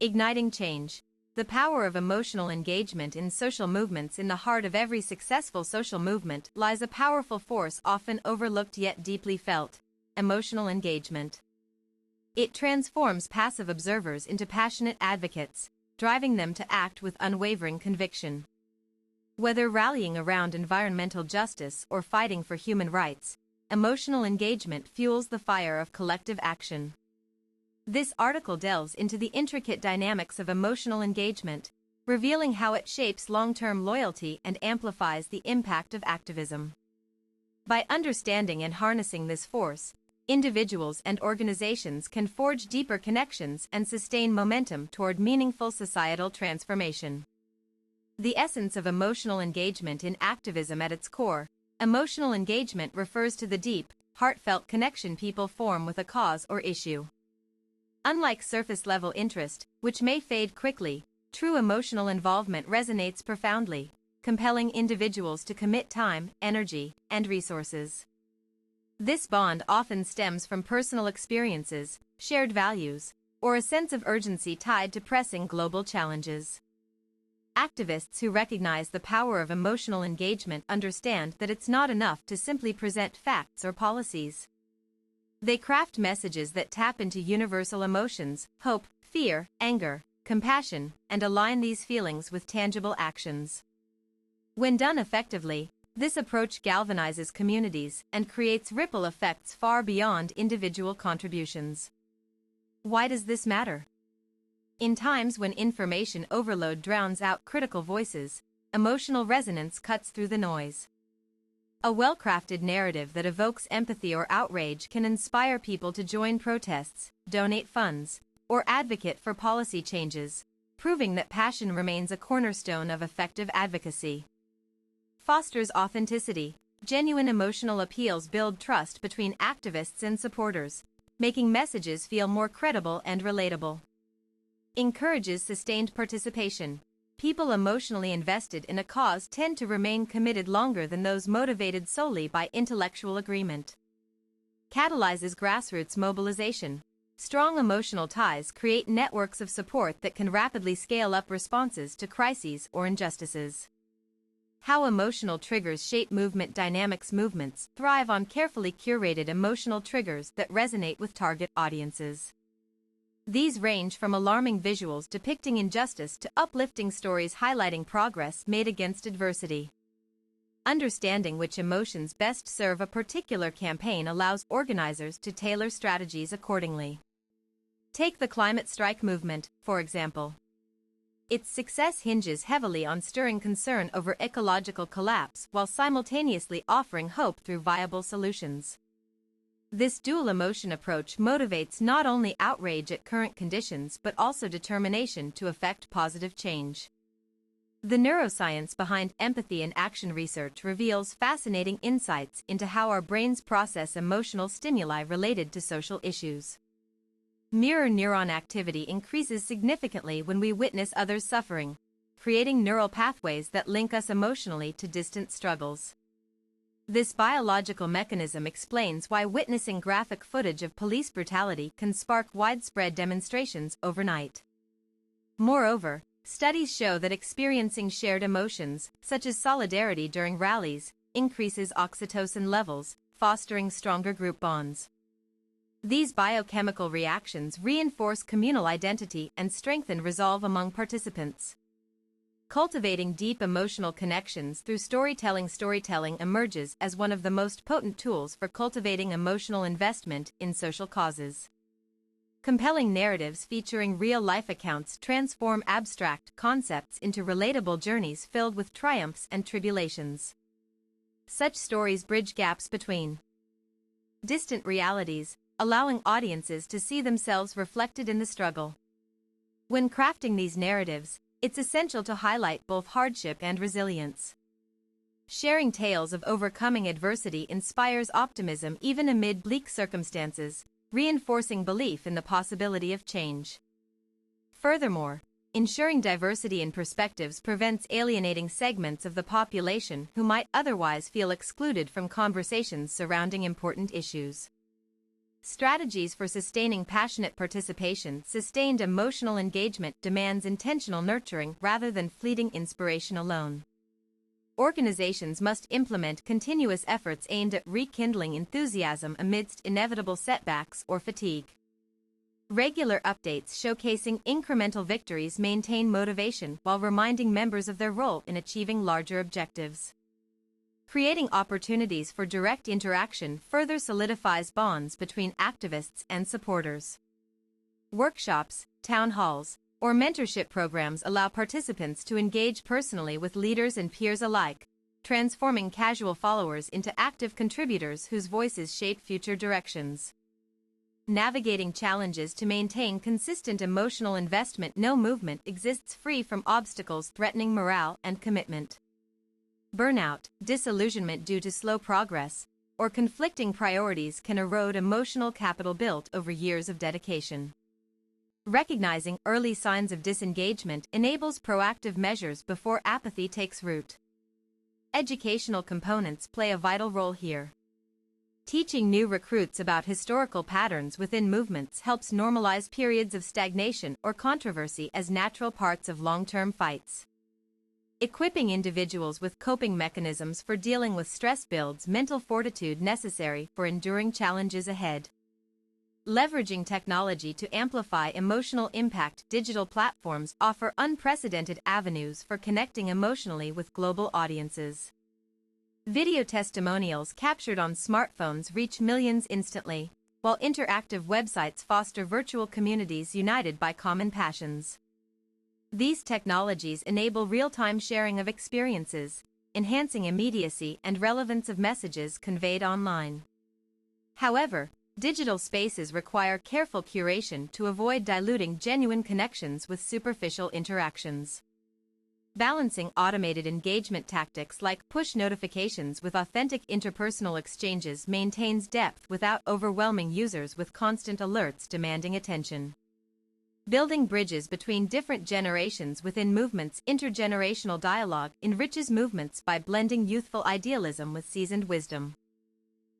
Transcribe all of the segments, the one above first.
Igniting change. The power of emotional engagement in social movements. In the heart of every successful social movement lies a powerful force often overlooked yet deeply felt: emotional engagement. It transforms passive observers into passionate advocates, driving them to act with unwavering conviction. Whether rallying around environmental justice or fighting for human rights, emotional engagement fuels the fire of collective action. This article delves into the intricate dynamics of emotional engagement, revealing how it shapes long-term loyalty and amplifies the impact of activism. By understanding and harnessing this force, individuals and organizations can forge deeper connections and sustain momentum toward meaningful societal transformation. The essence of emotional engagement in activism. At its core, emotional engagement refers to the deep, heartfelt connection people form with a cause or issue. Unlike surface-level interest, which may fade quickly, true emotional involvement resonates profoundly, compelling individuals to commit time, energy, and resources. This bond often stems from personal experiences, shared values, or a sense of urgency tied to pressing global challenges. Activists who recognize the power of emotional engagement understand that it's not enough to simply present facts or policies. They craft messages that tap into universal emotions: hope, fear, anger, compassion, and align these feelings with tangible actions. When done effectively, this approach galvanizes communities and creates ripple effects far beyond individual contributions. Why does this matter? In times when information overload drowns out critical voices, emotional resonance cuts through the noise. A well-crafted narrative that evokes empathy or outrage can inspire people to join protests, donate funds, or advocate for policy changes, proving that passion remains a cornerstone of effective advocacy. Fosters authenticity. Genuine emotional appeals build trust between activists and supporters, making messages feel more credible and relatable. Encourages sustained participation. People emotionally invested in a cause tend to remain committed longer than those motivated solely by intellectual agreement. Catalyzes grassroots mobilization. Strong emotional ties create networks of support that can rapidly scale up responses to crises or injustices. How emotional triggers shape movement dynamics. Movements thrive on carefully curated emotional triggers that resonate with target audiences. These range from alarming visuals depicting injustice to uplifting stories highlighting progress made against adversity. Understanding which emotions best serve a particular campaign allows organizers to tailor strategies accordingly. Take the climate strike movement, for example. Its success hinges heavily on stirring concern over ecological collapse while simultaneously offering hope through viable solutions. This dual emotion approach motivates not only outrage at current conditions but also determination to effect positive change. The neuroscience behind empathy and action research reveals fascinating insights into how our brains process emotional stimuli related to social issues. Mirror neuron activity increases significantly when we witness others suffering, creating neural pathways that link us emotionally to distant struggles. This biological mechanism explains why witnessing graphic footage of police brutality can spark widespread demonstrations overnight. Moreover, studies show that experiencing shared emotions, such as solidarity during rallies, increases oxytocin levels, fostering stronger group bonds. These biochemical reactions reinforce communal identity and strengthen resolve among participants. Cultivating deep emotional connections through storytelling. Storytelling emerges as one of the most potent tools for cultivating emotional investment in social causes. Compelling narratives featuring real-life accounts transform abstract concepts into relatable journeys filled with triumphs and tribulations. Such stories bridge gaps between distant realities, allowing audiences to see themselves reflected in the struggle. When crafting these narratives, it's essential to highlight both hardship and resilience. Sharing tales of overcoming adversity inspires optimism even amid bleak circumstances, reinforcing belief in the possibility of change. Furthermore, ensuring diversity in perspectives prevents alienating segments of the population who might otherwise feel excluded from conversations surrounding important issues. Strategies for sustaining passionate participation. Sustained emotional engagement demands intentional nurturing rather than fleeting inspiration alone. Organizations must implement continuous efforts aimed at rekindling enthusiasm amidst inevitable setbacks or fatigue. Regular updates showcasing incremental victories maintain motivation while reminding members of their role in achieving larger objectives. Creating opportunities for direct interaction further solidifies bonds between activists and supporters. Workshops, town halls, or mentorship programs allow participants to engage personally with leaders and peers alike, transforming casual followers into active contributors whose voices shape future directions. Navigating challenges to maintain consistent emotional investment. No movement exists free from obstacles threatening morale and commitment. Burnout, disillusionment due to slow progress, or conflicting priorities can erode emotional capital built over years of dedication. Recognizing early signs of disengagement enables proactive measures before apathy takes root. Educational components play a vital role here. Teaching new recruits about historical patterns within movements helps normalize periods of stagnation or controversy as natural parts of long-term fights. Equipping individuals with coping mechanisms for dealing with stress builds mental fortitude necessary for enduring challenges ahead. Leveraging technology to amplify emotional impact. Digital platforms offer unprecedented avenues for connecting emotionally with global audiences. Video testimonials captured on smartphones reach millions instantly, while interactive websites foster virtual communities united by common passions. These technologies enable real-time sharing of experiences, enhancing immediacy and relevance of messages conveyed online. However, digital spaces require careful curation to avoid diluting genuine connections with superficial interactions. Balancing automated engagement tactics like push notifications with authentic interpersonal exchanges maintains depth without overwhelming users with constant alerts demanding attention. Building bridges between different generations within movements. Intergenerational dialogue enriches movements by blending youthful idealism with seasoned wisdom.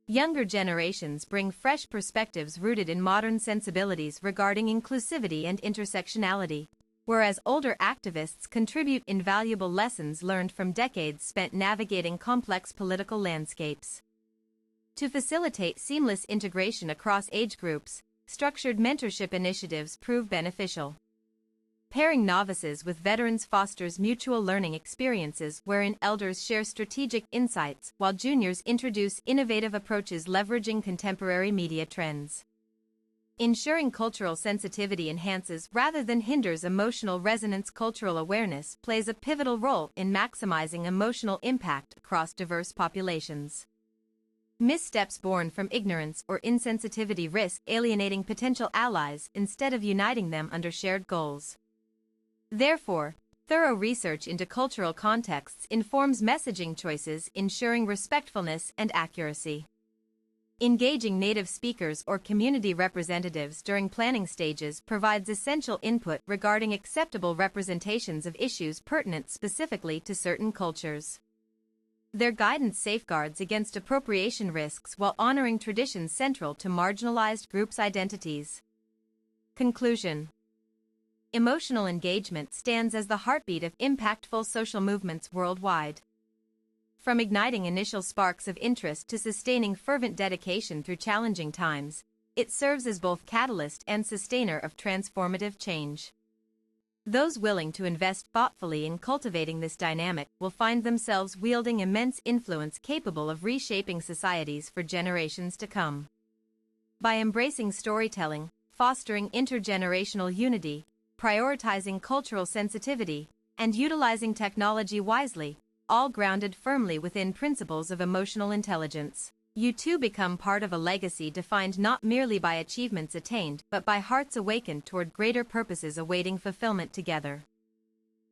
Younger generations bring fresh perspectives rooted in modern sensibilities regarding inclusivity and intersectionality, whereas older activists contribute invaluable lessons learned from decades spent navigating complex political landscapes. To facilitate seamless integration across age groups, structured mentorship initiatives prove beneficial. Pairing novices with veterans fosters mutual learning experiences wherein elders share strategic insights while juniors introduce innovative approaches leveraging contemporary media trends. Ensuring cultural sensitivity enhances rather than hinders emotional resonance. Cultural awareness plays a pivotal role in maximizing emotional impact across diverse populations. Missteps born from ignorance or insensitivity risk alienating potential allies instead of uniting them under shared goals. Therefore, thorough research into cultural contexts informs messaging choices, ensuring respectfulness and accuracy. Engaging native speakers or community representatives during planning stages provides essential input regarding acceptable representations of issues pertinent specifically to certain cultures. Their guidance safeguards against appropriation risks while honoring traditions central to marginalized groups' identities. Conclusion. Emotional engagement stands as the heartbeat of impactful social movements worldwide. From igniting initial sparks of interest to sustaining fervent dedication through challenging times, it serves as both catalyst and sustainer of transformative change. Those willing to invest thoughtfully in cultivating this dynamic will find themselves wielding immense influence capable of reshaping societies for generations to come. By embracing storytelling, fostering intergenerational unity, prioritizing cultural sensitivity, and utilizing technology wisely, all grounded firmly within principles of emotional intelligence, you too become part of a legacy defined not merely by achievements attained but by hearts awakened toward greater purposes awaiting fulfillment together.